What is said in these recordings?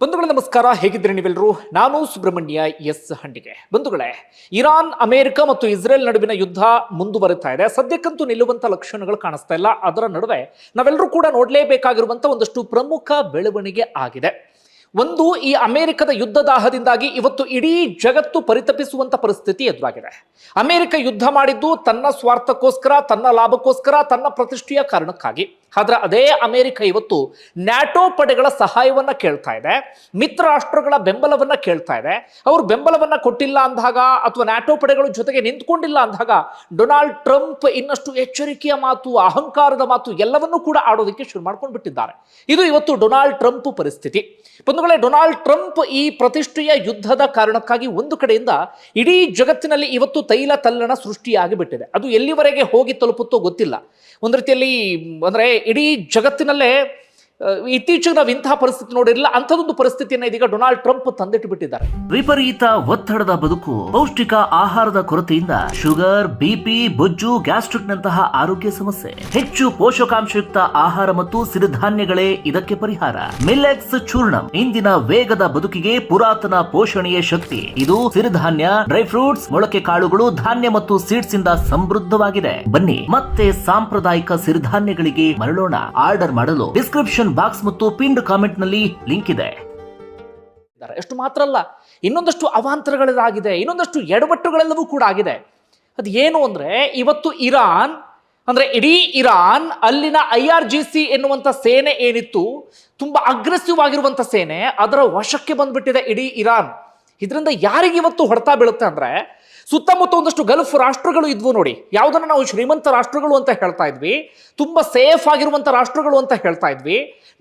ಬಂಧುಗಳೇ ನಮಸ್ಕಾರ, ಹೇಗಿದ್ರೆ ನೀವೆಲ್ಲರೂ? ನಾನು ಸುಬ್ರಹ್ಮಣ್ಯ ಎಸ್ ಹಂಡಿಗೆ. ಬಂಧುಗಳೇ, ಇರಾನ್, ಅಮೆರಿಕ ಮತ್ತು ಇಸ್ರೇಲ್ ನಡುವಿನ ಯುದ್ಧ ಮುಂದುವರಿತಾ ಇದೆ. ಸದ್ಯಕ್ಕಂತೂ ನಿಲ್ಲುವಂತ ಲಕ್ಷಣಗಳು ಕಾಣಿಸ್ತಾ ಇಲ್ಲ. ಅದರ ನಡುವೆ ನಾವೆಲ್ಲರೂ ಕೂಡ ನೋಡಲೇಬೇಕಾಗಿರುವಂತ ಒಂದಷ್ಟು ಪ್ರಮುಖ ಬೆಳವಣಿಗೆ ಆಗಿದೆ. ಒಂದು, ಈ ಅಮೆರಿಕದ ಯುದ್ಧದಾಹದಿಂದಾಗಿ ಇವತ್ತು ಇಡೀ ಜಗತ್ತು ಪರಿತಪಿಸುವಂತ ಪರಿಸ್ಥಿತಿ ಎದುರಾಗಿದೆ. ಅಮೆರಿಕ ಯುದ್ಧ ಮಾಡಿದ್ದು ತನ್ನ ಸ್ವಾರ್ಥಕ್ಕೋಸ್ಕರ, ತನ್ನ ಲಾಭಕ್ಕೋಸ್ಕರ, ತನ್ನ ಪ್ರತಿಷ್ಠೆಯ ಕಾರಣಕ್ಕಾಗಿ. ಆದ್ರೆ ಅದೇ ಅಮೆರಿಕ ಇವತ್ತು ನ್ಯಾಟೋ ಪಡೆಗಳ ಸಹಾಯವನ್ನ ಕೇಳ್ತಾ ಇದೆ, ಮಿತ್ರ ರಾಷ್ಟ್ರಗಳ ಬೆಂಬಲವನ್ನ ಕೇಳ್ತಾ ಇದೆ. ಅವರು ಬೆಂಬಲವನ್ನ ಕೊಟ್ಟಿಲ್ಲ ಅಂದಾಗ ಅಥವಾ ನ್ಯಾಟೋ ಪಡೆಗಳ ಜೊತೆಗೆ ನಿಂತ್ಕೊಂಡಿಲ್ಲ ಅಂದಾಗ ಡೊನಾಲ್ಡ್ ಟ್ರಂಪ್ ಇನ್ನಷ್ಟು ಎಚ್ಚರಿಕೆಯ ಮಾತು, ಅಹಂಕಾರದ ಮಾತು ಎಲ್ಲವನ್ನೂ ಕೂಡ ಆಡೋದಕ್ಕೆ ಶುರು ಮಾಡ್ಕೊಂಡು ಬಿಟ್ಟಿದ್ದಾರೆ. ಇದು ಇವತ್ತು ಡೊನಾಲ್ಡ್ ಟ್ರಂಪ್ ಪರಿಸ್ಥಿತಿ. ಬಂಧುಗಳೇ, ಡೊನಾಲ್ಡ್ ಟ್ರಂಪ್ ಈ ಪ್ರತಿಷ್ಠೆಯ ಯುದ್ಧದ ಕಾರಣಕ್ಕಾಗಿ ಒಂದು ಕಡೆಯಿಂದ ಇಡೀ ಜಗತ್ತಿನಲ್ಲಿ ಇವತ್ತು ತೈಲ ತಲ್ಲಣ ಸೃಷ್ಟಿಯಾಗಿ ಬಿಟ್ಟಿದೆ. ಅದು ಎಲ್ಲಿವರೆಗೆ ಹೋಗಿ ತಲುಪುತ್ತೋ ಗೊತ್ತಿಲ್ಲ. ಒಂದು ರೀತಿಯಲ್ಲಿ ಅಂದ್ರೆ ಇಡೀ ಜಗತ್ತಿನಲ್ಲೇ ಇತ್ತೀಚೆಗೆ ನಾವು ಇಂತಹ ಪರಿಸ್ಥಿತಿ ನೋಡಿರಲಿಲ್ಲ. ಅಂಥದೊಂದು ಪರಿಸ್ಥಿತಿಯನ್ನು ಇದೀಗ ಡೊನಾಲ್ಡ್ ಟ್ರಂಪ್ ತಂದಿಟ್ಟು ಬಿಟ್ಟಿದ್ದಾರೆ. ವಿಪರೀತ ಒತ್ತಡದ ಬದುಕು, ಪೌಷ್ಟಿಕ ಆಹಾರದ ಕೊರತೆಯಿಂದ ಶುಗರ್, ಬಿಪಿ, ಬೊಜ್ಜು, ಗ್ಯಾಸ್ಟ್ರಿಕ್ ನಂತಹ ಆರೋಗ್ಯ ಸಮಸ್ಯೆ. ಹೆಚ್ಚು ಪೋಷಕಾಂಶಯುಕ್ತ ಆಹಾರ ಮತ್ತು ಸಿರಿಧಾನ್ಯಗಳೇ ಇದಕ್ಕೆ ಪರಿಹಾರ. ಮಿಲ್ಲೆಟ್ಸ್ ಚೂರ್ಣಂ ಇಂದಿನ ವೇಗದ ಬದುಕಿಗೆ ಪುರಾತನ ಪೋಷಣೆಯ ಶಕ್ತಿ. ಇದು ಸಿರಿಧಾನ್ಯ, ಡ್ರೈ ಫ್ರೂಟ್ಸ್, ಮೊಳಕೆ ಕಾಳುಗಳು, ಧಾನ್ಯ ಮತ್ತು ಸೀಡ್ಸ್ ಇಂದ ಸಮೃದ್ಧವಾಗಿದೆ. ಬನ್ನಿ ಮತ್ತೆ ಸಾಂಪ್ರದಾಯಿಕ ಸಿರಿಧಾನ್ಯಗಳಿಗೆ ಮರಳೋಣ. ಆರ್ಡರ್ ಮಾಡಲು ಡಿಸ್ಕ್ರಿಪ್ಷನ್ ಬಾಕ್ಸ್ ಮತ್ತು ಪಿನ್ಡ್ ಕಾಮೆಂಟ್ ನಲ್ಲಿ ಲಿಂಕ್ ಇದೆ. ಎಷ್ಟು ಮಾತ್ರ ಅಲ್ಲ, ಇನ್ನೊಂದಷ್ಟು ಅವಾಂತರಗಳಾಗಿದೆ, ಇನ್ನೊಂದಷ್ಟು ಎಡವಟ್ಟುಗಳೆಲ್ಲವೂ ಕೂಡ ಆಗಿದೆ. ಅದು ಏನು ಅಂದ್ರೆ, ಇವತ್ತು ಇರಾನ್ ಅಂದ್ರೆ ಇಡೀ ಇರಾನ್, ಅಲ್ಲಿನ IRGC ಎನ್ನುವಂತ ಸೇನೆ ಏನಿತ್ತು, ತುಂಬಾ ಅಗ್ರೆಸಿವ್ ಆಗಿರುವಂತ ಸೇನೆ, ಅದರ ವಶಕ್ಕೆ ಬಂದ್ಬಿಟ್ಟಿದೆ ಇಡೀ ಇರಾನ್. ಇದರಿಂದ ಯಾರಿಗೆ ಇವತ್ತು ಹೊಡೆತ ಬೀಳುತ್ತೆ ಅಂದ್ರೆ, ಸುತ್ತಮುತ್ತ ಒಂದಷ್ಟು ಗಲ್ಫ್ ರಾಷ್ಟ್ರಗಳು ಇದ್ವು ನೋಡಿ, ಯಾವುದನ್ನ ನಾವು ಶ್ರೀಮಂತ ರಾಷ್ಟ್ರಗಳು ಅಂತ ಹೇಳ್ತಾ ಇದ್ವಿ, ತುಂಬಾ ಸೇಫ್ ಆಗಿರುವಂತ ರಾಷ್ಟ್ರಗಳು ಅಂತ ಹೇಳ್ತಾ ಇದ್ವಿ.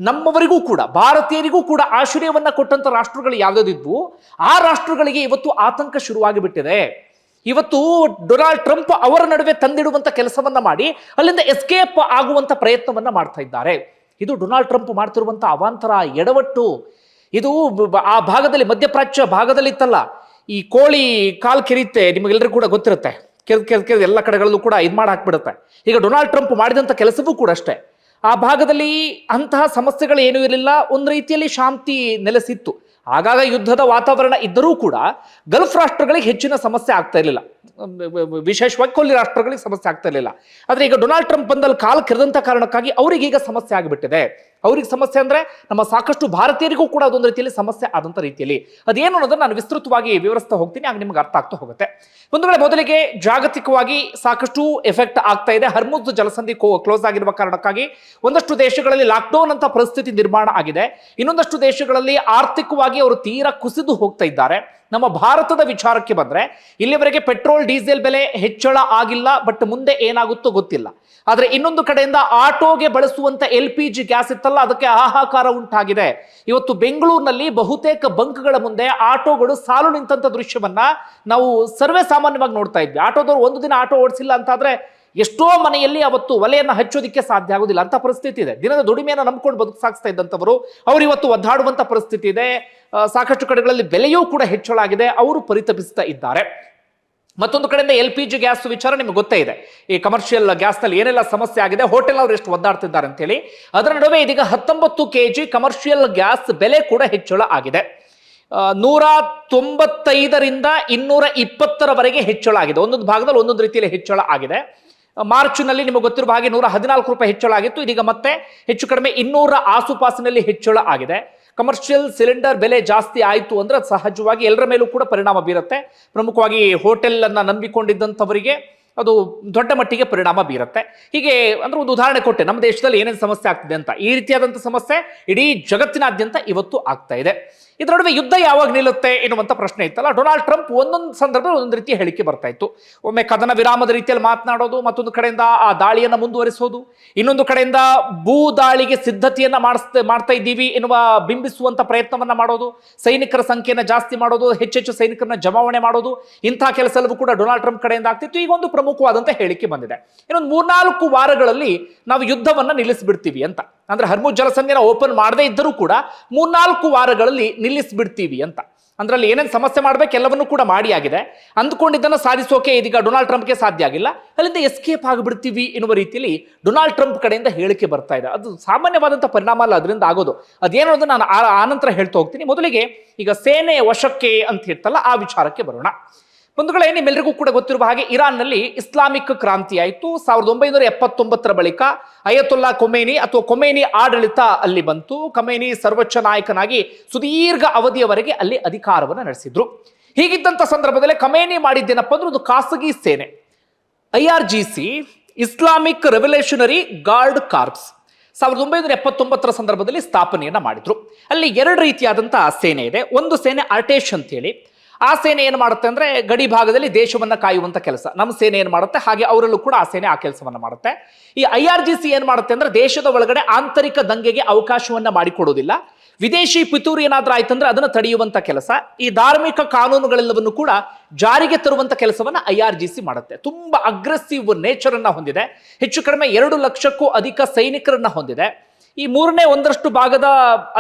ನಮ್ಮವರಿಗೂ ಕೂಡ, ಭಾರತೀಯರಿಗೂ ಕೂಡ ಆಶ್ರಯವನ್ನ ಕೊಟ್ಟಂತ ರಾಷ್ಟ್ರಗಳು ಯಾವ್ಯಾವ್ದಿದ್ವು, ಆ ರಾಷ್ಟ್ರಗಳಿಗೆ ಇವತ್ತು ಆತಂಕ ಶುರುವಾಗಿ ಬಿಟ್ಟಿದೆ. ಇವತ್ತು ಡೊನಾಲ್ಡ್ ಟ್ರಂಪ್ ಅವರ ನಡುವೆ ತಂದಿಡುವಂತ ಕೆಲಸವನ್ನ ಮಾಡಿ ಅಲ್ಲಿಂದ ಎಸ್ಕೇಪ್ ಆಗುವಂತ ಪ್ರಯತ್ನವನ್ನ ಮಾಡ್ತಾ ಇದ್ದಾರೆ. ಇದು ಡೊನಾಲ್ಡ್ ಟ್ರಂಪ್ ಮಾಡ್ತಿರುವಂತ ಅವಾಂತರ, ಎಡವಟ್ಟು. ಇದು ಆ ಭಾಗದಲ್ಲಿ, ಮಧ್ಯಪ್ರಾಚ್ಯ ಭಾಗದಲ್ಲಿ ಇತ್ತಲ್ಲ, ಈ ಕೋಳಿ ಕಾಲ್ ಕೆರಿಯುತ್ತೆ, ನಿಮಗೆಲ್ಲರಿಗೂ ಕೂಡ ಗೊತ್ತಿರುತ್ತೆ, ಕೆರೆದು ಎಲ್ಲ ಕಡೆಗಳಲ್ಲೂ ಕೂಡ ಇದು ಮಾಡಿ ಹಾಕ್ಬಿಡುತ್ತೆ. ಈಗ ಡೊನಾಲ್ಡ್ ಟ್ರಂಪ್ ಮಾಡಿದಂಥ ಕೆಲಸವೂ ಕೂಡ ಅಷ್ಟೇ. ಆ ಭಾಗದಲ್ಲಿ ಅಂತಹ ಸಮಸ್ಯೆಗಳು ಏನೂ ಇರಲಿಲ್ಲ, ಒಂದು ರೀತಿಯಲ್ಲಿ ಶಾಂತಿ ನೆಲೆಸಿತ್ತು. ಆಗಾಗ ಯುದ್ಧದ ವಾತಾವರಣ ಇದ್ದರೂ ಕೂಡ ಗಲ್ಫ್ ರಾಷ್ಟ್ರಗಳಿಗೆ ಹೆಚ್ಚಿನ ಸಮಸ್ಯೆ ಆಗ್ತಾ ಇರಲಿಲ್ಲ, ವಿಶೇಷವಾಗಿ ಕೊಲ್ಲಿ ರಾಷ್ಟ್ರಗಳಿಗೆ ಸಮಸ್ಯೆ ಆಗ್ತಾ ಇರಲಿಲ್ಲ. ಆದರೆ ಈಗ ಡೊನಾಲ್ಡ್ ಟ್ರಂಪ್ ಬಂದಲ್ಲಿ ಕಾಲು ಕೆರೆದಂಥ ಕಾರಣಕ್ಕಾಗಿ ಅವರಿಗೆ ಈಗ ಸಮಸ್ಯೆ ಆಗಿಬಿಟ್ಟಿದೆ. ಅವ್ರಿಗೆ ಸಮಸ್ಯೆ ಅಂದ್ರೆ ನಮ್ಮ ಸಾಕಷ್ಟು ಭಾರತೀಯರಿಗೂ ಕೂಡ ಅದೊಂದು ರೀತಿಯಲ್ಲಿ ಸಮಸ್ಯೆ ಆದಂಥ ರೀತಿಯಲ್ಲಿ. ಅದೇನು ಅನ್ನೋದನ್ನು ನಾನು ವಿಸ್ತೃತವಾಗಿ ವಿವರಿಸ್ತಾ ಹೋಗ್ತೀನಿ, ಆಗ ನಿಮ್ಗೆ ಅರ್ಥ ಆಗ್ತಾ ಹೋಗುತ್ತೆ. ಒಂದು ವೇಳೆ ಮೊದಲಿಗೆ ಜಾಗತಿಕವಾಗಿ ಸಾಕಷ್ಟು ಎಫೆಕ್ಟ್ ಆಗ್ತಾ ಇದೆ. ಹರ್ಮುಜ್ ಜಲಸಂಧಿ ಕ್ಲೋಸ್ ಆಗಿರುವ ಕಾರಣಕ್ಕಾಗಿ ಒಂದಷ್ಟು ದೇಶಗಳಲ್ಲಿ ಲಾಕ್ಡೌನ್ ಅಂತ ಪರಿಸ್ಥಿತಿ ನಿರ್ಮಾಣ ಆಗಿದೆ. ಇನ್ನೊಂದಷ್ಟು ದೇಶಗಳಲ್ಲಿ ಆರ್ಥಿಕವಾಗಿ ಅವರು ತೀರಾ ಕುಸಿದು ಹೋಗ್ತಾ ಇದ್ದಾರೆ. ನಮ್ಮ ಭಾರತದ ವಿಚಾರಕ್ಕೆ ಬಂದ್ರೆ, ಇಲ್ಲಿವರೆಗೆ ಪೆಟ್ರೋಲ್ ಡೀಸೆಲ್ ಬೆಲೆ ಹೆಚ್ಚಳ ಆಗಿಲ್ಲ, ಬಟ್ ಮುಂದೆ ಏನಾಗುತ್ತೋ ಗೊತ್ತಿಲ್ಲ. ಆದ್ರೆ ಇನ್ನೊಂದು ಕಡೆಯಿಂದ ಆಟೋಗೆ ಬಳಸುವಂತ LPG ಗ್ಯಾಸ್ ಇತ್ತಲ್ಲ, ಅದಕ್ಕೆ ಹಾಹಾಕಾರ ಉಂಟಾಗಿದೆ. ಇವತ್ತು ಬೆಂಗಳೂರಿನಲ್ಲಿ ಬಹುತೇಕ ಬಂಕ್ಗಳ ಮುಂದೆ ಆಟೋಗಳು ಸಾಲು ನಿಂತಂತ ದೃಶ್ಯವನ್ನ ನಾವು ಸರ್ವೇ ಸಾಮಾನ್ಯವಾಗಿ ನೋಡ್ತಾ ಇದ್ವಿ. ಆಟೋದವರು ಒಂದು ದಿನ ಆಟೋ ಓಡಿಸಿಲ್ಲ ಅಂತಾದ್ರೆ ಎಷ್ಟೋ ಮನೆಯಲ್ಲಿ ಅವತ್ತು ಒಲೆಯನ್ನು ಹಚ್ಚೋದಿಕ್ಕೆ ಸಾಧ್ಯ ಆಗೋದಿಲ್ಲ ಅಂತ ಪರಿಸ್ಥಿತಿ ಇದೆ. ದಿನದ ದುಡಿಮೆಯನ್ನು ನಂಬ್ಕೊಂಡು ಬದುಕು ಸಾಗಿಸ್ತಾ ಇದ್ದಂಥವರು ಅವರು ಇವತ್ತು ಒದ್ದಾಡುವಂತ ಪರಿಸ್ಥಿತಿ ಇದೆ. ಸಾಕಷ್ಟು ಕಡೆಗಳಲ್ಲಿ ಬೆಲೆಯೂ ಕೂಡ ಹೆಚ್ಚಳ ಆಗಿದೆ, ಅವರು ಪರಿತಪಿಸ್ತಾ ಇದ್ದಾರೆ. ಮತ್ತೊಂದು ಕಡೆಯಿಂದ LPG ಗ್ಯಾಸ್ ವಿಚಾರ ನಿಮ್ಗೆ ಗೊತ್ತೇ ಇದೆ. ಈ ಕಮರ್ಷಿಯಲ್ ಗ್ಯಾಸ್ನಲ್ಲಿ ಏನೆಲ್ಲ ಸಮಸ್ಯೆ ಆಗಿದೆ, ಹೋಟೆಲ್ ಅವರು ಎಷ್ಟು ಒದ್ದಾಡ್ತಿದ್ದಾರೆ ಅಂತೇಳಿ. ಅದರ ನಡುವೆ ಇದೀಗ 19 kg ಕಮರ್ಷಿಯಲ್ ಗ್ಯಾಸ್ ಬೆಲೆ ಕೂಡ ಹೆಚ್ಚಳ ಆಗಿದೆ. 195ರಿಂದ 220ರವರೆಗೆ ಹೆಚ್ಚಳ ಆಗಿದೆ. ಒಂದೊಂದು ಭಾಗದಲ್ಲಿ ಒಂದೊಂದು ರೀತಿಯಲ್ಲಿ ಹೆಚ್ಚಳ ಆಗಿದೆ. ಮಾರ್ಚ್ನಲ್ಲಿ ನಿಮಗೆ ಗೊತ್ತಿರುವ ಹಾಗೆ 114 ರೂಪಾಯಿ ಹೆಚ್ಚಳ ಆಗಿತ್ತು. ಇದೀಗ ಮತ್ತೆ ಹೆಚ್ಚು ಕಡಿಮೆ 200 ಆಸುಪಾಸಿನಲ್ಲಿ ಹೆಚ್ಚಳ ಆಗಿದೆ. ಕಮರ್ಷಿಯಲ್ ಸಿಲಿಂಡರ್ ಬೆಲೆ ಜಾಸ್ತಿ ಆಯಿತು ಅಂದ್ರೆ ಸಹಜವಾಗಿ ಎಲ್ಲರ ಮೇಲೂ ಕೂಡ ಪರಿಣಾಮ ಬೀರುತ್ತೆ. ಪ್ರಮುಖವಾಗಿ ಹೋಟೆಲ್ ಅನ್ನ ನಂಬಿಕೊಂಡಿದ್ದಂಥವರಿಗೆ ಅದು ದೊಡ್ಡ ಮಟ್ಟಿಗೆ ಪರಿಣಾಮ ಬೀರುತ್ತೆ. ಹೀಗೆ ಅಂದ್ರೆ ಒಂದು ಉದಾಹರಣೆ ಕೊಟ್ಟೆ, ನಮ್ಮ ದೇಶದಲ್ಲಿ ಏನೇನು ಸಮಸ್ಯೆ ಆಗ್ತಿದೆ ಅಂತ. ಈ ರೀತಿಯಾದಂಥ ಸಮಸ್ಯೆ ಇಡೀ ಜಗತ್ತಿನಾದ್ಯಂತ ಇವತ್ತು ಆಗ್ತಾ ಇದೆ. ಇದರ ನಡುವೆ ಯುದ್ಧ ಯಾವಾಗ ನಿಲ್ಲುತ್ತೆ ಎನ್ನುವಂಥ ಪ್ರಶ್ನೆ ಇತ್ತಲ್ಲ, ಡೊನಾಲ್ಡ್ ಟ್ರಂಪ್ ಒಂದೊಂದು ಸಂದರ್ಭದಲ್ಲಿ ಒಂದೊಂದು ರೀತಿಯ ಹೇಳಿಕೆ ಬರ್ತಾ ಇತ್ತು. ಒಮ್ಮೆ ಕದನ ವಿರಾಮದ ರೀತಿಯಲ್ಲಿ ಮಾತನಾಡೋದು, ಮತ್ತೊಂದು ಕಡೆಯಿಂದ ಆ ದಾಳಿಯನ್ನು ಮುಂದುವರಿಸೋದು, ಇನ್ನೊಂದು ಕಡೆಯಿಂದ ಭೂ ದಾಳಿಗೆ ಸಿದ್ಧತೆಯನ್ನ ಮಾಡ್ತಾ ಇದ್ದೀವಿ ಎನ್ನುವ ಬಿಂಬಿಸುವಂತ ಪ್ರಯತ್ನವನ್ನ ಮಾಡೋದು, ಸೈನಿಕರ ಸಂಖ್ಯೆಯನ್ನು ಜಾಸ್ತಿ ಮಾಡೋದು, ಹೆಚ್ಚೆಚ್ಚು ಸೈನಿಕರನ್ನ ಜಮಾವಣೆ ಮಾಡೋದು, ಇಂತಹ ಕೆಲಸ ಎಲ್ಲವೂ ಕೂಡ ಡೊನಾಲ್ಡ್ ಟ್ರಂಪ್ ಕಡೆಯಿಂದ ಆಗ್ತಿತ್ತು. ಈಗ ಒಂದು ಪ್ರಮುಖವಾದಂತ ಹೇಳಿಕೆ ಬಂದಿದೆ, ಇನ್ನೊಂದು 3-4 ವಾರಗಳಲ್ಲಿ ನಾವು ಯುದ್ಧವನ್ನ ನಿಲ್ಲಿಸ್ಬಿಡ್ತೀವಿ ಅಂತ. ಅಂದ್ರೆ ಹರ್ಮುಜ್ ಜಲಸಂಧಿನ ಓಪನ್ ಮಾಡದೇ ಇದ್ದರೂ ಕೂಡ 3-4 ವಾರಗಳಲ್ಲಿ ನಿಲ್ಲಿಸ್ಬಿಡ್ತೀವಿ ಅಂತ. ಅಂದ್ರೆ ಏನೇನು ಸಮಸ್ಯೆ ಮಾಡ್ಬೇಕು ಎಲ್ಲವನ್ನೂ ಕೂಡ ಮಾಡಿ ಆಗಿದೆ. ಅಂದ್ಕೊಂಡಿದ್ದನ್ನು ಸಾಧಿಸೋಕೆ ಇದೀಗ ಡೊನಾಲ್ಡ್ ಟ್ರಂಪ್ಗೆ ಸಾಧ್ಯ ಆಗಿಲ್ಲ. ಅಲ್ಲಿಂದ ಎಸ್ಕೇಪ್ ಆಗಿಬಿಡ್ತೀವಿ ಎನ್ನುವ ರೀತಿಯಲ್ಲಿ ಡೊನಾಲ್ಡ್ ಟ್ರಂಪ್ ಕಡೆಯಿಂದ ಹೇಳಿಕೆ ಬರ್ತಾ ಇದೆ. ಅದು ಸಾಮಾನ್ಯವಾದಂಥ ಪರಿಣಾಮ ಅಲ್ಲ ಅದರಿಂದ ಆಗೋದು. ಅದೇನು ಅನ್ನೋದು ನಾನು ಆನಂತರ ಹೇಳ್ತಾ ಹೋಗ್ತೀನಿ. ಮೊದಲಿಗೆ ಈಗ ಸೇನೆ ವಶಕ್ಕೆ ಅಂತ ಇರ್ತಲ್ಲ ಆ ವಿಚಾರಕ್ಕೆ ಬರೋಣ. ಬಂಧುಗಳೇ, ನಿಮ್ಮೆಲ್ಲರಿಗೂ ಕೂಡ ಗೊತ್ತಿರುವ ಹಾಗೆ ಇರಾನ್ನಲ್ಲಿ ಇಸ್ಲಾಮಿಕ್ ಕ್ರಾಂತಿ ಆಯಿತು. 1979 ಬಳಿಕ ಅಯತುಲ್ಲಾ ಖೊಮೇನಿ ಅಥವಾ ಖೊಮೇನಿ ಆಡಳಿತ ಅಲ್ಲಿ ಬಂತು. ಖೊಮೇನಿ ಸರ್ವೋಚ್ಚ ನಾಯಕನಾಗಿ ಸುದೀರ್ಘ ಅವಧಿಯವರೆಗೆ ಅಲ್ಲಿ ಅಧಿಕಾರವನ್ನು ನಡೆಸಿದ್ರು. ಹೀಗಿದ್ದಂಥ ಸಂದರ್ಭದಲ್ಲಿ ಖೊಮೇನಿ ಮಾಡಿದ್ದೇನಪ್ಪ ಅಂದ್ರೆ ಒಂದು ಖಾಸಗಿ ಸೇನೆ, IRGC, Islamic revolutionary guard corps 1979 ಸಂದರ್ಭದಲ್ಲಿ ಸ್ಥಾಪನೆಯನ್ನ ಮಾಡಿದ್ರು. ಅಲ್ಲಿ ಎರಡು ರೀತಿಯಾದಂತಹ ಸೇನೆ ಇದೆ. ಒಂದು ಸೇನೆ ಆರ್ಟೇಶ್ ಅಂತ ಹೇಳಿ, ಆ ಸೇನೆ ಏನು ಮಾಡುತ್ತೆ ಅಂದ್ರೆ ಗಡಿ ಭಾಗದಲ್ಲಿ ದೇಶವನ್ನ ಕಾಯುವಂತ ಕೆಲಸ ನಮ್ಮ ಸೇನೆ ಏನು ಮಾಡುತ್ತೆ, ಹಾಗೆ ಅವರಲ್ಲೂ ಕೂಡ ಆ ಸೇನೆ ಆ ಕೆಲಸವನ್ನ ಮಾಡುತ್ತೆ. ಈ IRGC ಏನು ಮಾಡುತ್ತೆ ಅಂದ್ರೆ ದೇಶದ ಒಳಗಡೆ ಆಂತರಿಕ ದಂಗೆಗೆ ಅವಕಾಶವನ್ನ ಮಾಡಿಕೊಡೋದಿಲ್ಲ. ವಿದೇಶಿ ಪಿತೂರಿ ಏನಾದ್ರೂ ಆಯ್ತಂದ್ರೆ ಅದನ್ನು ತಡೆಯುವಂತ ಕೆಲಸ, ಈ ಧಾರ್ಮಿಕ ಕಾನೂನುಗಳೆಲ್ಲವನ್ನು ಕೂಡ ಜಾರಿಗೆ ತರುವಂತ ಕೆಲಸವನ್ನ IRGC ಮಾಡುತ್ತೆ. ತುಂಬಾ ಅಗ್ರೆಸಿವ್ ನೇಚರ್ ಅನ್ನ ಹೊಂದಿದೆ. ಹೆಚ್ಚು ಕಡಿಮೆ 2 ಲಕ್ಷಕ್ಕೂ ಅಧಿಕ ಸೈನಿಕರನ್ನ ಹೊಂದಿದೆ. ಈ 1/3 ಭಾಗದ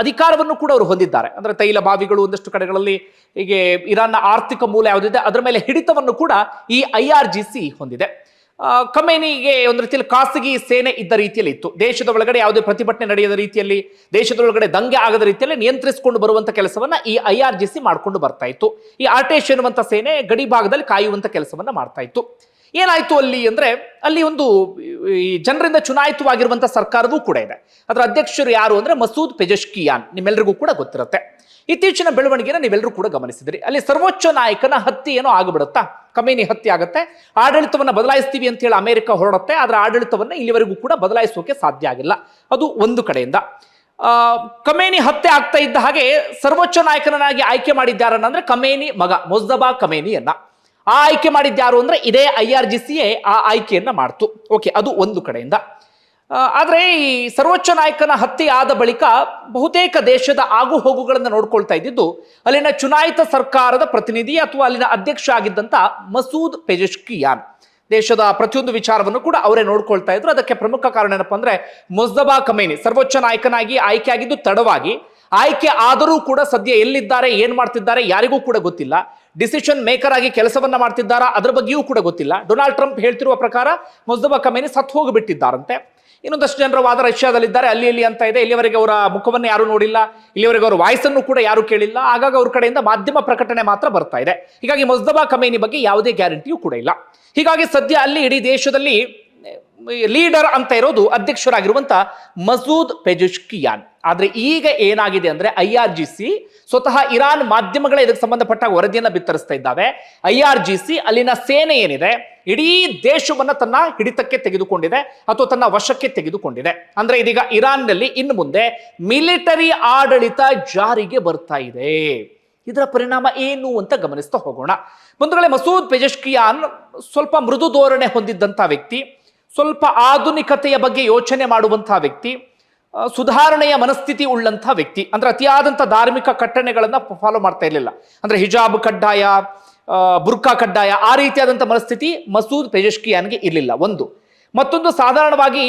ಅಧಿಕಾರವನ್ನು ಕೂಡ ಅವರು ಹೊಂದಿದ್ದಾರೆ. ಅಂದ್ರೆ ತೈಲ ಬಾವಿಗಳು ಒಂದಷ್ಟು ಕಡೆಗಳಲ್ಲಿ, ಹೀಗೆ ಇರಾನ್ನ ಆರ್ಥಿಕ ಮೂಲ ಯಾವುದಿದೆ ಅದರ ಮೇಲೆ ಹಿಡಿತವನ್ನು ಕೂಡ ಈ IRGC ಹೊಂದಿದೆ. ಖೊಮೇನಿಗೆ ಒಂದು ರೀತಿಯಲ್ಲಿ ಖಾಸಗಿ ಸೇನೆ ಇದ್ದ ರೀತಿಯಲ್ಲಿ ಇತ್ತು. ದೇಶದ ಒಳಗಡೆ ಯಾವುದೇ ಪ್ರತಿಭಟನೆ ನಡೆಯದ ರೀತಿಯಲ್ಲಿ, ದೇಶದ ಒಳಗಡೆ ದಂಗೆ ಆಗದ ರೀತಿಯಲ್ಲಿ ನಿಯಂತ್ರಿಸಿಕೊಂಡು ಬರುವಂತ ಕೆಲಸವನ್ನ ಈ IRGC ಮಾಡ್ಕೊಂಡು ಬರ್ತಾ ಇತ್ತು. ಈ ಆರ್ಟೇಶ್ ಎನ್ನುವಂತ ಸೇನೆ ಗಡಿ ಭಾಗದಲ್ಲಿ ಕಾಯುವಂತ ಕೆಲಸವನ್ನ ಮಾಡ್ತಾ ಇತ್ತು. ಏನಾಯ್ತು ಅಲ್ಲಿ ಅಂದ್ರೆ ಅಲ್ಲಿ ಒಂದು ಈ ಜನರಿಂದ ಚುನಾಯಿತವಾಗಿರುವಂತ ಸರ್ಕಾರವೂ ಕೂಡ ಇದೆ. ಅದರ ಅಧ್ಯಕ್ಷರು ಯಾರು ಅಂದ್ರೆ ಮಸೂದ್ ಪೆಜೆಶ್ಕಿಯಾನ್, ನಿಮ್ಮೆಲ್ಲರಿಗೂ ಕೂಡ ಗೊತ್ತಿರುತ್ತೆ. ಇತ್ತೀಚಿನ ಬೆಳವಣಿಗೆನ ನೀವೆಲ್ಲರೂ ಕೂಡ ಗಮನಿಸಿದ್ರಿ. ಅಲ್ಲಿ ಸರ್ವೋಚ್ಚ ನಾಯಕನ ಹತ್ಯೆ ಏನೋ ಆಗಿಬಿಡುತ್ತಾ, ಖೊಮೇನಿ ಹತ್ಯೆ ಆಗುತ್ತೆ. ಆಡಳಿತವನ್ನ ಬದಲಾಯಿಸ್ತೀವಿ ಅಂತ ಹೇಳಿ ಅಮೆರಿಕ ಹೊರಡುತ್ತೆ. ಅದರ ಆಡಳಿತವನ್ನ ಇಲ್ಲಿವರೆಗೂ ಕೂಡ ಬದಲಾಯಿಸೋಕೆ ಸಾಧ್ಯ ಆಗಿಲ್ಲ. ಅದು ಒಂದು ಕಡೆಯಿಂದ. ಖೊಮೇನಿ ಹತ್ಯೆ ಆಗ್ತಾ ಇದ್ದ ಹಾಗೆ ಸರ್ವೋಚ್ಚ ನಾಯಕನಾಗಿ ಆಯ್ಕೆ ಮಾಡಿದ್ದಾರನ್ನ ಅಂದ್ರೆ ಖೊಮೇನಿ ಮಗ ಮೊಜ್ತಬಾ ಖೊಮೇನಿಯನ್ನ. ಆ ಆಯ್ಕೆ ಮಾಡಿದ್ಯಾರು ಅಂದ್ರೆ ಇದೇ IRGCಯೇ ಆ ಆಯ್ಕೆಯನ್ನ ಮಾಡ್ತು. ಓಕೆ, ಅದು ಒಂದು ಕಡೆಯಿಂದ. ಆದ್ರೆ ಈ ಸರ್ವೋಚ್ಚ ನಾಯಕನ ಹತ್ಯೆ ಆದ ಬಳಿಕ ಬಹುತೇಕ ದೇಶದ ಆಗು ಹೋಗುಗಳನ್ನು ನೋಡ್ಕೊಳ್ತಾ ಇದ್ದಿದ್ದು ಅಲ್ಲಿನ ಚುನಾಯಿತ ಸರ್ಕಾರದ ಪ್ರತಿನಿಧಿ ಅಥವಾ ಅಲ್ಲಿನ ಅಧ್ಯಕ್ಷ ಆಗಿದ್ದಂತ ಮಸೂದ್ ಪೆಜೆಶ್ಕಿಯಾನ್. ದೇಶದ ಪ್ರತಿಯೊಂದು ವಿಚಾರವನ್ನು ಕೂಡ ಅವರೇ ನೋಡ್ಕೊಳ್ತಾ ಇದ್ರು. ಅದಕ್ಕೆ ಪ್ರಮುಖ ಕಾರಣ ಏನಪ್ಪಾ ಅಂದ್ರೆ ಮೊಜ್ತಬಾ ಖೊಮೇನಿ ಸರ್ವೋಚ್ಚ ನಾಯಕನಾಗಿ ಆಯ್ಕೆ ಆಗಿದ್ದು ತಡವಾಗಿ. ಆಯ್ಕೆ ಆದರೂ ಕೂಡ ಸದ್ಯ ಎಲ್ಲಿದ್ದಾರೆ, ಏನ್ ಮಾಡ್ತಿದ್ದಾರೆ ಯಾರಿಗೂ ಕೂಡ ಗೊತ್ತಿಲ್ಲ. ಡಿಸಿಷನ್ ಮೇಕರ್ ಆಗಿ ಕೆಲಸವನ್ನ ಮಾಡ್ತಿದ್ದಾರಾ ಅದರ ಬಗ್ಗೆಯೂ ಕೂಡ ಗೊತ್ತಿಲ್ಲ. ಡೊನಾಲ್ಡ್ ಟ್ರಂಪ್ ಹೇಳ್ತಿರುವ ಪ್ರಕಾರ ಮೊಜ್ತಬಾ ಖೊಮೇನಿ ಸತ್ತು ಹೋಗಿಬಿಟ್ಟಿದ್ದಾರಂತೆ. ಇನ್ನೊಂದಷ್ಟು ಜನರ ವಾದ ರಷ್ಯಾದಲ್ಲಿದ್ದಾರೆ, ಅಲ್ಲಿ ಇಲ್ಲಿ ಅಂತ ಇದೆ. ಇಲ್ಲಿವರೆಗೆ ಅವರ ಮುಖವನ್ನು ಯಾರು ನೋಡಿಲ್ಲ, ಇಲ್ಲಿವರೆಗೆ ಅವರ ವಾಯ್ಸ್ ಅನ್ನು ಕೂಡ ಯಾರು ಕೇಳಿಲ್ಲ. ಆಗಾಗ ಅವ್ರ ಕಡೆಯಿಂದ ಮಾಧ್ಯಮ ಪ್ರಕಟಣೆ ಮಾತ್ರ ಬರ್ತಾ ಇದೆ. ಹೀಗಾಗಿ ಮೊಜ್ತಬಾ ಖೊಮೇನಿ ಬಗ್ಗೆ ಯಾವುದೇ ಗ್ಯಾರಂಟಿಯೂ ಕೂಡ ಇಲ್ಲ. ಹೀಗಾಗಿ ಸದ್ಯ ಅಲ್ಲಿ ಇಡೀ ದೇಶದಲ್ಲಿ ಲೀಡರ್ ಅಂತ ಇರೋದು ಅಧ್ಯಕ್ಷರಾಗಿರುವಂತ ಮಸೂದ್ ಪೆಜೆಶ್ಕಿಯಾನ್. ಆದ್ರೆ ಈಗ ಏನಾಗಿದೆ ಅಂದ್ರೆ IRGC ಸ್ವತಃ ಇರಾನ್ ಮಾಧ್ಯಮಗಳೇ ಇದಕ್ಕೆ ಸಂಬಂಧಪಟ್ಟ ವರದಿಯನ್ನ ಬಿತ್ತರಿಸ್ತಾ ಇದ್ದಾವೆ. IRGC ಅಲ್ಲಿನ ಸೇನೆ ಏನಿದೆ ಇಡೀ ದೇಶವನ್ನ ತನ್ನ ಹಿಡಿತಕ್ಕೆ ತೆಗೆದುಕೊಂಡಿದೆ ಅಥವಾ ತನ್ನ ವಶಕ್ಕೆ ತೆಗೆದುಕೊಂಡಿದೆ. ಅಂದ್ರೆ ಇದೀಗ ಇರಾನ್ನಲ್ಲಿ ಇನ್ನು ಮುಂದೆ ಮಿಲಿಟರಿ ಆಡಳಿತ ಜಾರಿಗೆ ಬರ್ತಾ ಇದೆ. ಇದರ ಪರಿಣಾಮ ಏನು ಅಂತ ಗಮನಿಸ್ತಾ ಹೋಗೋಣ. ಬಂಧುಗಳೇ, ಮಸೂದ್ ಪೆಜೆಶ್ಕಿಯಾನ್ ಸ್ವಲ್ಪ ಮೃದು ಧೋರಣೆ ಹೊಂದಿದ್ದಂಥ ವ್ಯಕ್ತಿ, ಸ್ವಲ್ಪ ಆಧುನಿಕತೆಯ ಬಗ್ಗೆ ಯೋಚನೆ ಮಾಡುವಂತಹ ವ್ಯಕ್ತಿ, ಸುಧಾರಣೆಯ ಮನಸ್ಥಿತಿ ಉಳ್ಳಂಥ ವ್ಯಕ್ತಿ. ಅಂದ್ರೆ ಅತಿಯಾದಂಥ ಧಾರ್ಮಿಕ ಕಟ್ಟಣೆಗಳನ್ನ ಫಾಲೋ ಮಾಡ್ತಾ ಇರಲಿಲ್ಲ. ಅಂದ್ರೆ ಹಿಜಾಬ್ ಕಡ್ಡಾಯ, ಬುರ್ಕಾ ಕಡ್ಡಾಯ, ಆ ರೀತಿಯಾದಂಥ ಮನಸ್ಥಿತಿ ಮಸೂದ್ ಪೆಜೆಶ್ಕಿಯಾನ್ಗೆ ಇರಲಿಲ್ಲ. ಒಂದು. ಮತ್ತೊಂದು, ಸಾಧಾರಣವಾಗಿ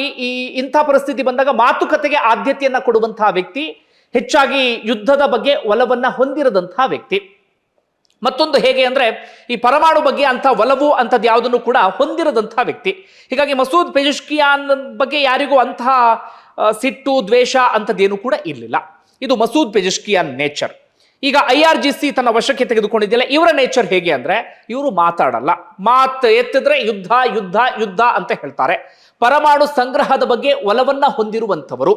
ಇಂಥ ಪರಿಸ್ಥಿತಿ ಬಂದಾಗ ಮಾತುಕತೆಗೆ ಆದ್ಯತೆಯನ್ನ ಕೊಡುವಂತಹ ವ್ಯಕ್ತಿ, ಹೆಚ್ಚಾಗಿ ಯುದ್ಧದ ಬಗ್ಗೆ ಒಲವನ್ನ ಹೊಂದಿರದಂತಹ ವ್ಯಕ್ತಿ. ಮತ್ತೊಂದು ಹೇಗೆ ಅಂದ್ರೆ ಈ ಪರಮಾಣು ಬಗ್ಗೆ ಅಂತ ಒಲವು ಅಂತದ್ದು ಯಾವುದನ್ನು ಕೂಡ ಹೊಂದಿರದಂತಹ ವ್ಯಕ್ತಿ. ಹೀಗಾಗಿ ಮಸೂದ್ ಪೆಜೆಶ್ಕಿಯಾನ್ ಬಗ್ಗೆ ಯಾರಿಗೂ ಅಂತಹ ಸಿಟ್ಟು, ದ್ವೇಷ ಅಂತದ್ದೇನು ಕೂಡ ಇರಲಿಲ್ಲ. ಇದು ಮಸೂದ್ ಪೆಜೆಶ್ಕಿಯಾನ್ ನೇಚರ್. ಈಗ IRGC ತನ್ನ ವಶಕ್ಕೆ ತೆಗೆದುಕೊಂಡಿದ್ದಿಲ್ಲ. ಇವರ ನೇಚರ್ ಹೇಗೆ ಅಂದ್ರೆ ಇವರು ಮಾತಾಡಲ್ಲ, ಮಾತು ಎತ್ತಿದ್ರೆ ಯುದ್ಧ ಯುದ್ಧ ಯುದ್ಧ ಅಂತ ಹೇಳ್ತಾರೆ. ಪರಮಾಣು ಸಂಗ್ರಹದ ಬಗ್ಗೆ ಒಲವನ್ನ ಹೊಂದಿರುವಂಥವರು,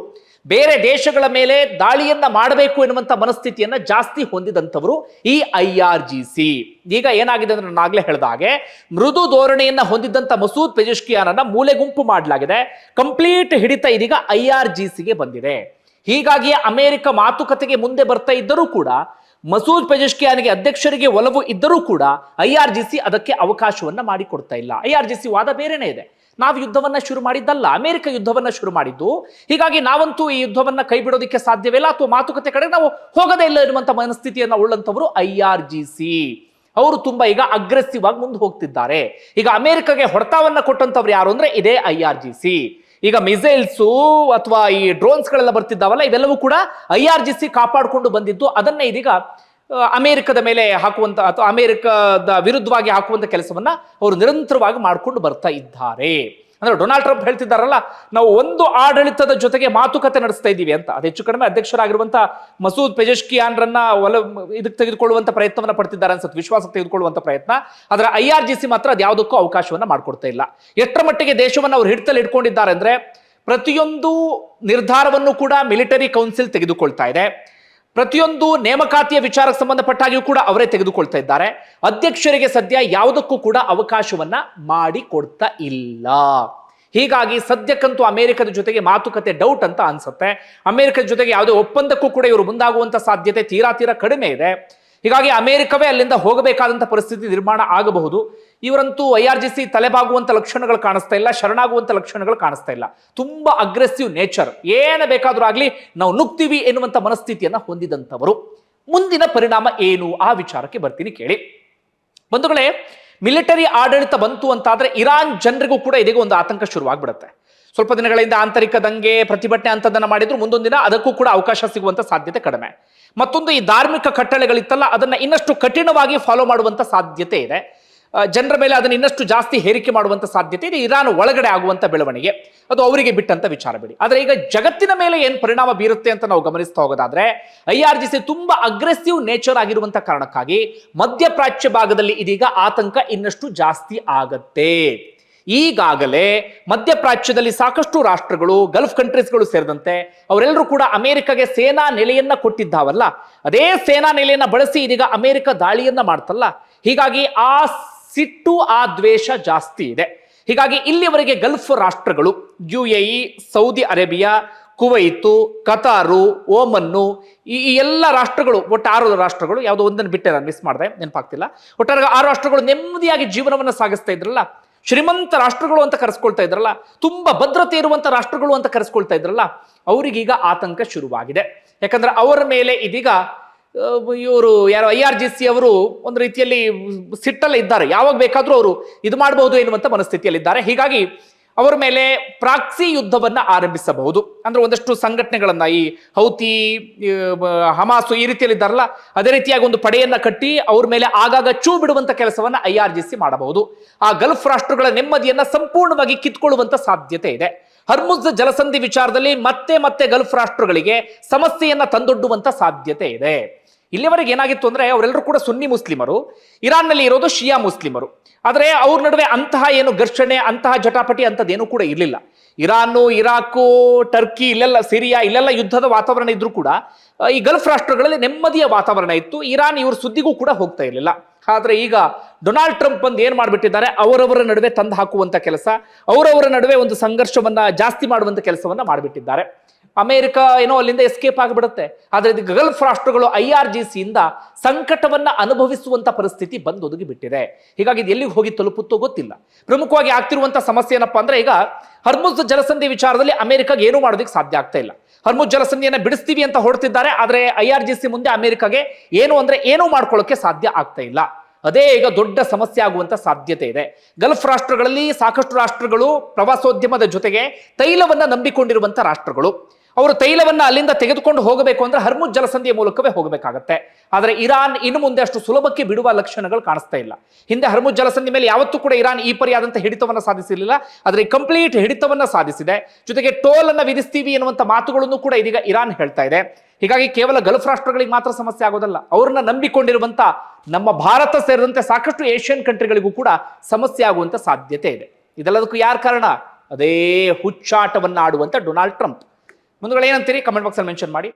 ಬೇರೆ ದೇಶಗಳ ಮೇಲೆ ದಾಳಿಯನ್ನ ಮಾಡಬೇಕು ಎನ್ನುವಂತ ಮನಸ್ಥಿತಿಯನ್ನ ಜಾಸ್ತಿ ಹೊಂದಿದಂಥವರು ಈ IRGC. ಈಗ ಏನಾಗಿದೆ ಅಂದ್ರೆ ನಾನು ಆಗ್ಲೇ ಹೇಳಿದ ಹಾಗೆ ಮೃದು ಧೋರಣೆಯನ್ನ ಹೊಂದಿದ್ದಂತ ಮಸೂದ್ ಪೆಜೆಶ್ಕಿಯಾನನ್ನ ಮೂಲೆ ಗುಂಪು ಮಾಡಲಾಗಿದೆ. ಕಂಪ್ಲೀಟ್ ಹಿಡಿತ ಇದೀಗ IRGCಗೆ ಬಂದಿದೆ. ಹೀಗಾಗಿ ಅಮೆರಿಕ ಮಾತುಕತೆಗೆ ಮುಂದೆ ಬರ್ತಾ ಇದ್ದರೂ ಕೂಡ, ಮಸೂದ್ ಪೆಜೆಶ್ಕಿಯಾನ್ಗೆ ಅಧ್ಯಕ್ಷರಿಗೆ ಒಲವು ಇದ್ದರೂ ಕೂಡ IRGC ಅದಕ್ಕೆ ಅವಕಾಶವನ್ನ ಮಾಡಿಕೊಡ್ತಾ ಇಲ್ಲ. IRGC ವಾದ ಬೇರೆನೇ ಇದೆ. ನಾವು ಯುದ್ಧವನ್ನ ಶುರು ಮಾಡಿದ್ದಲ್ಲ, ಅಮೆರಿಕ ಯುದ್ಧವನ್ನ ಶುರು ಮಾಡಿದ್ದು. ಹೀಗಾಗಿ ನಾವಂತೂ ಈ ಯುದ್ಧವನ್ನ ಕೈ ಬಿಡೋದಕ್ಕೆ ಸಾಧ್ಯವಿಲ್ಲ ಅಥವಾ ಮಾತುಕತೆ ಕಡೆ ನಾವು ಹೋಗದೇ ಇಲ್ಲ ಎನ್ನುವಂತ ಮನಸ್ಥಿತಿಯನ್ನ ಉಳ್ಳಂತವರು IRGC. ಅವರು ತುಂಬಾ ಈಗ ಅಗ್ರೆಸಿವ್ ಆಗಿ ಮುಂದೆ ಹೋಗ್ತಿದ್ದಾರೆ. ಈಗ ಅಮೆರಿಕಗೆ ಹೊಡೆತವನ್ನ ಕೊಟ್ಟಂತವ್ರು ಯಾರು ಅಂದ್ರೆ ಇದೇ IRGC. ಈಗ ಮಿಸೈಲ್ಸು ಅಥವಾ ಈ ಡ್ರೋನ್ಸ್ ಗಳೆಲ್ಲ ಬರ್ತಿದ್ದಾವಲ್ಲ, ಇವೆಲ್ಲವೂ ಕೂಡ IRGC ಕಾಪಾಡಿಕೊಂಡು ಬಂದಿದ್ದು. ಅದನ್ನೇ ಇದೀಗ ಅಮೆರಿಕದ ಮೇಲೆ ಹಾಕುವಂತ ಅಥವಾ ಅಮೆರಿಕದ ವಿರುದ್ಧವಾಗಿ ಹಾಕುವಂತ ಕೆಲಸವನ್ನ ಅವರು ನಿರಂತರವಾಗಿ ಮಾಡಿಕೊಂಡು ಬರ್ತಾ ಇದ್ದಾರೆ. ಅಂದ್ರೆ ಡೊನಾಲ್ಡ್ ಟ್ರಂಪ್ ಹೇಳ್ತಿದ್ದಾರಲ್ಲ, ನಾವು ಒಂದು ಆಡಳಿತದ ಜೊತೆಗೆ ಮಾತುಕತೆ ನಡೆಸ್ತಾ ಇದ್ದೀವಿ ಅಂತ. ಅದು ಹೆಚ್ಚು ಕಡಿಮೆ ಅಧ್ಯಕ್ಷರಾಗಿರುವಂತ ಮಸೂದ್ ಪೆಜೆಶ್ಕಿಯಾನ್ರನ್ನ ಇದಕ್ಕೆ ತೆಗೆದುಕೊಳ್ಳುವಂತ ಪ್ರಯತ್ನವನ್ನ ಪಡ್ತಿದ್ದಾರೆ ಅನ್ಸುತ್ತೆ, ವಿಶ್ವಾಸಕ್ಕೆ ತೆಗೆದುಕೊಳ್ಳುವಂತ ಪ್ರಯತ್ನ. ಆದ್ರೆ IRGC ಮಾತ್ರ ಅದು ಯಾವುದಕ್ಕೂ ಅವಕಾಶವನ್ನ ಮಾಡ್ಕೊಡ್ತಾ ಇಲ್ಲ. ಎಷ್ಟರ ಮಟ್ಟಿಗೆ ದೇಶವನ್ನು ಅವ್ರು ಹಿಡಿತಲ್ಲಿ ಇಟ್ಕೊಂಡಿದ್ದಾರೆ ಅಂದ್ರೆ, ಪ್ರತಿಯೊಂದು ನಿರ್ಧಾರವನ್ನು ಕೂಡ ಮಿಲಿಟರಿ ಕೌನ್ಸಿಲ್ ತೆಗೆದುಕೊಳ್ತಾ ಇದೆ. ಪ್ರತಿಯೊಂದು ನೇಮಕಾತಿಯ ವಿಚಾರಕ್ಕೆ ಸಂಬಂಧಪಟ್ಟಾಗಿಯೂ ಕೂಡ ಅವರೇ ತೆಗೆದುಕೊಳ್ತಾ ಇದ್ದಾರೆ. ಅಧ್ಯಕ್ಷರಿಗೆ ಸದ್ಯ ಯಾವುದಕ್ಕೂ ಕೂಡ ಅವಕಾಶವನ್ನ ಮಾಡಿ ಕೊಡ್ತಾ ಇಲ್ಲ. ಹೀಗಾಗಿ ಸದ್ಯಕ್ಕಂತೂ ಅಮೆರಿಕದ ಜೊತೆಗೆ ಮಾತುಕತೆ ಡೌಟ್ ಅಂತ ಅನ್ಸುತ್ತೆ. ಅಮೆರಿಕದ ಜೊತೆಗೆ ಯಾವುದೇ ಒಪ್ಪಂದಕ್ಕೂ ಕೂಡ ಇವರು ಮುಂದಾಗುವಂತ ಸಾಧ್ಯತೆ ತೀರಾ ಕಡಿಮೆ ಇದೆ. ಹೀಗಾಗಿ ಅಮೆರಿಕವೇ ಅಲ್ಲಿಂದ ಹೋಗಬೇಕಾದಂತ ಪರಿಸ್ಥಿತಿ ನಿರ್ಮಾಣ ಆಗಬಹುದು. ಇವರಂತೂ IRGC ತಲೆಬಾಗುವಂತ ಲಕ್ಷಣಗಳು ಕಾಣಿಸ್ತಾ ಇಲ್ಲ, ಶರಣಾಗುವಂತ ಲಕ್ಷಣಗಳು ಕಾಣಿಸ್ತಾ ಇಲ್ಲ. ತುಂಬಾ ಅಗ್ರೆಸಿವ್ ನೇಚರ್, ಏನು ಬೇಕಾದ್ರೂ ಆಗ್ಲಿ ನಾವು ನುಗ್ತೀವಿ ಎನ್ನುವಂತ ಮನಸ್ಥಿತಿಯನ್ನ ಹೊಂದಿದಂತವರು. ಮುಂದಿನ ಪರಿಣಾಮ ಏನು ಆ ವಿಚಾರಕ್ಕೆ ಬರ್ತೀನಿ ಕೇಳಿ. ಬಂಧುಗಳೇ, ಮಿಲಿಟರಿ ಆಡಳಿತ ಬಂತು ಅಂತಾದ್ರೆ ಇರಾನ್ ಜನರಿಗೂ ಕೂಡ ಇದೀಗ ಒಂದು ಆತಂಕ ಶುರುವಾಗ್ಬಿಡುತ್ತೆ. ಸ್ವಲ್ಪ ದಿನಗಳಿಂದ ಆಂತರಿಕ ದಂಗೆ ಪ್ರತಿಭಟನೆ ಅಂತದನ್ನ ಮಾಡಿದ್ರು, ಮುಂದೊಂದು ದಿನ ಅದಕ್ಕೂ ಕೂಡ ಅವಕಾಶ ಸಿಗುವಂತ ಸಾಧ್ಯತೆ ಕಡಿಮೆ. ಮತ್ತೊಂದು, ಈ ಧಾರ್ಮಿಕ ಕಟ್ಟಳೆಗಳಿತ್ತಲ್ಲ ಅದನ್ನ ಇನ್ನಷ್ಟು ಕಠಿಣವಾಗಿ ಫಾಲೋ ಮಾಡುವಂತ ಸಾಧ್ಯತೆ ಇದೆ. ಜನರ ಮೇಲೆ ಅದನ್ನು ಇನ್ನಷ್ಟು ಜಾಸ್ತಿ ಹೇರಿಕೆ ಮಾಡುವಂತ ಸಾಧ್ಯತೆ ಇದೆ. ಇರಾನ್ ಒಳಗಡೆ ಆಗುವಂತ ಬೆಳವಣಿಗೆ ಅದು ಅವರಿಗೆ ಬಿಟ್ಟಂತ ವಿಚಾರ ಬಿಡಿ. ಆದ್ರೆ ಈಗ ಜಗತ್ತಿನ ಮೇಲೆ ಏನ್ ಪರಿಣಾಮ ಬೀರುತ್ತೆ ಅಂತ ನಾವು ಗಮನಿಸ್ತಾ ಹೋಗೋದಾದ್ರೆ, IRGC ತುಂಬಾ ಅಗ್ರೆಸಿವ್ ನೇಚರ್ ಆಗಿರುವಂತ ಕಾರಣಕ್ಕಾಗಿ ಮಧ್ಯಪ್ರಾಚ್ಯ ಭಾಗದಲ್ಲಿ ಇದೀಗ ಆತಂಕ ಇನ್ನಷ್ಟು ಜಾಸ್ತಿ ಆಗತ್ತೆ. ಈಗಾಗಲೇ ಮಧ್ಯಪ್ರಾಚ್ಯದಲ್ಲಿ ಸಾಕಷ್ಟು ರಾಷ್ಟ್ರಗಳು, ಗಲ್ಫ್ ಕಂಟ್ರೀಸ್ಗಳು ಸೇರಿದಂತೆ ಅವರೆಲ್ಲರೂ ಕೂಡ ಅಮೆರಿಕಗೆ ಸೇನಾ ನೆಲೆಯನ್ನ ಕೊಟ್ಟಿದ್ದಾವಲ್ಲ, ಅದೇ ಸೇನಾ ನೆಲೆಯನ್ನ ಬಳಸಿ ಇದೀಗ ಅಮೆರಿಕ ದಾಳಿಯನ್ನ ಮಾಡ್ತಲ್ಲ. ಹೀಗಾಗಿ ಆ ಸಿಟ್ಟು, ಆ ದ್ವೇಷ ಜಾಸ್ತಿ ಇದೆ. ಹೀಗಾಗಿ ಇಲ್ಲಿವರೆಗೆ ಗಲ್ಫ್ ರಾಷ್ಟ್ರಗಳು UAE, Saudi Arabia, Kuwait, Qatar, Oman, ಈ ಎಲ್ಲ ರಾಷ್ಟ್ರಗಳು, ಒಟ್ಟು 6 ರಾಷ್ಟ್ರಗಳು, ಯಾವುದೋ ಒಂದನ್ನು ಬಿಟ್ಟೆ ನಾನು ಮಿಸ್ ಮಾಡಿದೆ, ನೆನಪಾಗ್ತಿಲ್ಲ. ಒಟ್ಟಾರೆ 6 ರಾಷ್ಟ್ರಗಳು ನೆಮ್ಮದಿಯಾಗಿ ಜೀವನವನ್ನು ಸಾಗಿಸ್ತಾ ಇದ್ರಲ್ಲ, ಶ್ರೀಮಂತ ರಾಷ್ಟ್ರಗಳು ಅಂತ ಕರೆಸ್ಕೊಳ್ತಾ ಇದ್ರಲ್ಲ, ತುಂಬಾ ಭದ್ರತೆ ಇರುವಂತ ರಾಷ್ಟ್ರಗಳು ಅಂತ ಕರೆಸ್ಕೊಳ್ತಾ ಇದ್ರಲ್ಲ, ಅವರಿಗೀಗ ಆತಂಕ ಶುರುವಾಗಿದೆ. ಯಾಕಂದ್ರೆ ಅವರ ಮೇಲೆ ಇದೀಗ ಇವರು ಯಾರು IRGC ಅವರು ಒಂದು ರೀತಿಯಲ್ಲಿ ಸಿಟ್ಟಲ್ಲ ಇದ್ದಾರೆ. ಯಾವಾಗ ಬೇಕಾದ್ರೂ ಅವರು ಇದು ಮಾಡಬಹುದು ಎನ್ನುವಂತ ಮನಸ್ಥಿತಿಯಲ್ಲಿದ್ದಾರೆ. ಹೀಗಾಗಿ ಅವರ ಮೇಲೆ ಪ್ರಾಕ್ಸಿ ಯುದ್ಧವನ್ನ ಆರಂಭಿಸಬಹುದು. ಅಂದ್ರೆ ಒಂದಷ್ಟು ಸಂಘಟನೆಗಳನ್ನ, ಈ ಹೌತಿ, ಹಮಾಸು ಈ ರೀತಿಯಲ್ಲಿ ಇದ್ದಾರಲ್ಲ, ಅದೇ ರೀತಿಯಾಗಿ ಒಂದು ಪಡೆಯನ್ನ ಕಟ್ಟಿ ಅವ್ರ ಮೇಲೆ ಆಗಾಗ ಚೂ ಬಿಡುವಂತ ಕೆಲಸವನ್ನ IRGC ಮಾಡಬಹುದು. ಆ ಗಲ್ಫ್ ರಾಷ್ಟ್ರಗಳ ನೆಮ್ಮದಿಯನ್ನ ಸಂಪೂರ್ಣವಾಗಿ ಕಿತ್ಕೊಳ್ಳುವಂತ ಸಾಧ್ಯತೆ ಇದೆ. ಹರ್ಮುಜ್ ಜಲಸಂಧಿ ವಿಚಾರದಲ್ಲಿ ಮತ್ತೆ ಗಲ್ಫ್ ರಾಷ್ಟ್ರಗಳಿಗೆ ಸಮಸ್ಯೆಯನ್ನ ತಂದೊಡ್ಡುವಂತ ಸಾಧ್ಯತೆ ಇದೆ. ಇಲ್ಲಿವರೆಗೆ ಏನಾಗಿತ್ತು ಅಂದ್ರೆ, ಅವರೆಲ್ಲರೂ ಕೂಡ ಸುನ್ನಿ ಮುಸ್ಲಿಮರು, ಇರಾನ್ನಲ್ಲಿ ಇರೋದು ಶಿಯಾ ಮುಸ್ಲಿಮರು. ಆದರೆ ಅವ್ರ ನಡುವೆ ಅಂತಹ ಏನು ಘರ್ಷಣೆ, ಅಂತಹ ಜಟಾಪಟಿ ಅಂತದೇನು ಕೂಡ ಇರಲಿಲ್ಲ. ಇರಾನು, ಇರಾಕು, ಟರ್ಕಿ, ಇಲ್ಲೆಲ್ಲ ಸಿರಿಯಾ, ಇಲ್ಲೆಲ್ಲ ಯುದ್ಧದ ವಾತಾವರಣ ಇದ್ರೂ ಕೂಡ ಈ ಗಲ್ಫ್ ರಾಷ್ಟ್ರಗಳಲ್ಲಿ ನೆಮ್ಮದಿಯ ವಾತಾವರಣ ಇತ್ತು. ಇರಾನ್ ಇವ್ರ ಸುದ್ದಿಗೂ ಕೂಡ ಹೋಗ್ತಾ ಇರಲಿಲ್ಲ. ಆದ್ರೆ ಈಗ ಡೊನಾಲ್ಡ್ ಟ್ರಂಪ್ ಬಂದು ಏನ್ ಮಾಡ್ಬಿಟ್ಟಿದ್ದಾರೆ, ಅವರವರ ನಡುವೆ ತಂದು ಹಾಕುವಂತ ಕೆಲಸ, ಅವರವರ ನಡುವೆ ಒಂದು ಸಂಘರ್ಷವನ್ನ ಜಾಸ್ತಿ ಮಾಡುವಂತ ಕೆಲಸವನ್ನ ಮಾಡಿಬಿಟ್ಟಿದ್ದಾರೆ. ಅಮೆರಿಕ ಏನೋ ಅಲ್ಲಿಂದ ಎಸ್ಕೇಪ್ ಆಗಿಬಿಡುತ್ತೆ. ಆದ್ರೆ ಇದು ಗಲ್ಫ್ ರಾಷ್ಟ್ರಗಳು IRGC ಇಂದ ಸಂಕಟವನ್ನ ಅನುಭವಿಸುವಂತ ಪರಿಸ್ಥಿತಿ ಬಂದೊದಗಿ ಬಿಟ್ಟಿದೆ. ಹೀಗಾಗಿ ಇದು ಎಲ್ಲಿಗೆ ಹೋಗಿ ತಲುಪುತ್ತೋ ಗೊತ್ತಿಲ್ಲ. ಪ್ರಮುಖವಾಗಿ ಆಗ್ತಿರುವಂತ ಸಮಸ್ಯೆ ಏನಪ್ಪಾ ಅಂದ್ರೆ, ಈಗ ಹರ್ಮುಜ್ ಜಲಸಂಧಿ ವಿಚಾರದಲ್ಲಿ ಅಮೆರಿಕಾಗೆ ಏನೂ ಮಾಡೋದಕ್ಕೆ ಸಾಧ್ಯ ಆಗ್ತಾ ಇಲ್ಲ. ಹರ್ಮುಜ್ ಜಲಸಂಧಿಯನ್ನ ಬಿಡಿಸ್ತೀವಿ ಅಂತ ಹೊರಡ್ತಿದ್ದಾರೆ. ಆದ್ರೆ IRGC ಮುಂದೆ ಅಮೆರಿಕಾಗೆ ಏನೂ ಮಾಡ್ಕೊಳ್ಳೋಕೆ ಸಾಧ್ಯ ಆಗ್ತಾ ಇಲ್ಲ. ಅದೇ ಈಗ ದೊಡ್ಡ ಸಮಸ್ಯೆ ಆಗುವಂತ ಸಾಧ್ಯತೆ ಇದೆ. ಗಲ್ಫ್ ರಾಷ್ಟ್ರಗಳಲ್ಲಿ ಸಾಕಷ್ಟು ರಾಷ್ಟ್ರಗಳು ಪ್ರವಾಸೋದ್ಯಮದ ಜೊತೆಗೆ ತೈಲವನ್ನ ನಂಬಿಕೊಂಡಿರುವಂತ ರಾಷ್ಟ್ರಗಳು. ಅವರು ತೈಲವನ್ನ ಅಲ್ಲಿಂದ ತೆಗೆದುಕೊಂಡು ಹೋಗಬೇಕು ಅಂದ್ರೆ ಹರ್ಮುಜ್ ಜಲಸಂಧಿಯ ಮೂಲಕವೇ ಹೋಗಬೇಕಾಗತ್ತೆ. ಆದ್ರೆ ಇರಾನ್ ಇನ್ನು ಮುಂದೆ ಅಷ್ಟು ಸುಲಭಕ್ಕೆ ಬಿಡುವ ಲಕ್ಷಣಗಳು ಕಾಣಿಸ್ತಾ ಇಲ್ಲ. ಹಿಂದೆ ಹರ್ಮುಜ್ ಜಲಸಂಧಿ ಮೇಲೆ ಯಾವತ್ತೂ ಕೂಡ ಇರಾನ್ ಈ ಪರಿಯಾದಂತಹ ಹಿಡಿತವನ್ನ ಸಾಧಿಸಿರಲಿಲ್ಲ. ಆದ್ರೆ ಕಂಪ್ಲೀಟ್ ಹಿಡಿತವನ್ನ ಸಾಧಿಸಿದೆ. ಜೊತೆಗೆ ಟೋಲ್ ಅನ್ನ ವಿಧಿಸ್ತೀವಿ ಎನ್ನುವಂತ ಮಾತುಗಳನ್ನು ಕೂಡ ಇದೀಗ ಇರಾನ್ ಹೇಳ್ತಾ ಇದೆ. ಹೀಗಾಗಿ ಕೇವಲ ಗಲ್ಫ್ ರಾಷ್ಟ್ರಗಳಿಗೆ ಮಾತ್ರ ಸಮಸ್ಯೆ ಆಗೋದಲ್ಲ, ಅವ್ರನ್ನ ನಂಬಿಕೊಂಡಿರುವಂತ ನಮ್ಮ ಭಾರತ ಸೇರಿದಂತೆ ಸಾಕಷ್ಟು ಏಷ್ಯನ್ ಕಂಟ್ರಿಗಳಿಗೂ ಕೂಡ ಸಮಸ್ಯೆ ಆಗುವಂತ ಸಾಧ್ಯತೆ ಇದೆ. ಇದೆಲ್ಲದಕ್ಕೂ ಯಾರ ಕಾರಣ? ಅದೇ ಹುಚ್ಚಾಟವನ್ನ ಆಡುವಂತ ಡೊನಾಲ್ಡ್ ಟ್ರಂಪ್. ಮುಂದುಗಡೆ ಏನಂತೀರಿ? ಕಮೆಂಟ್ ಬಾಕ್ಸ್ ಅಲ್ಲಿ ಮೆನ್ಷನ್ ಮಾಡಿ.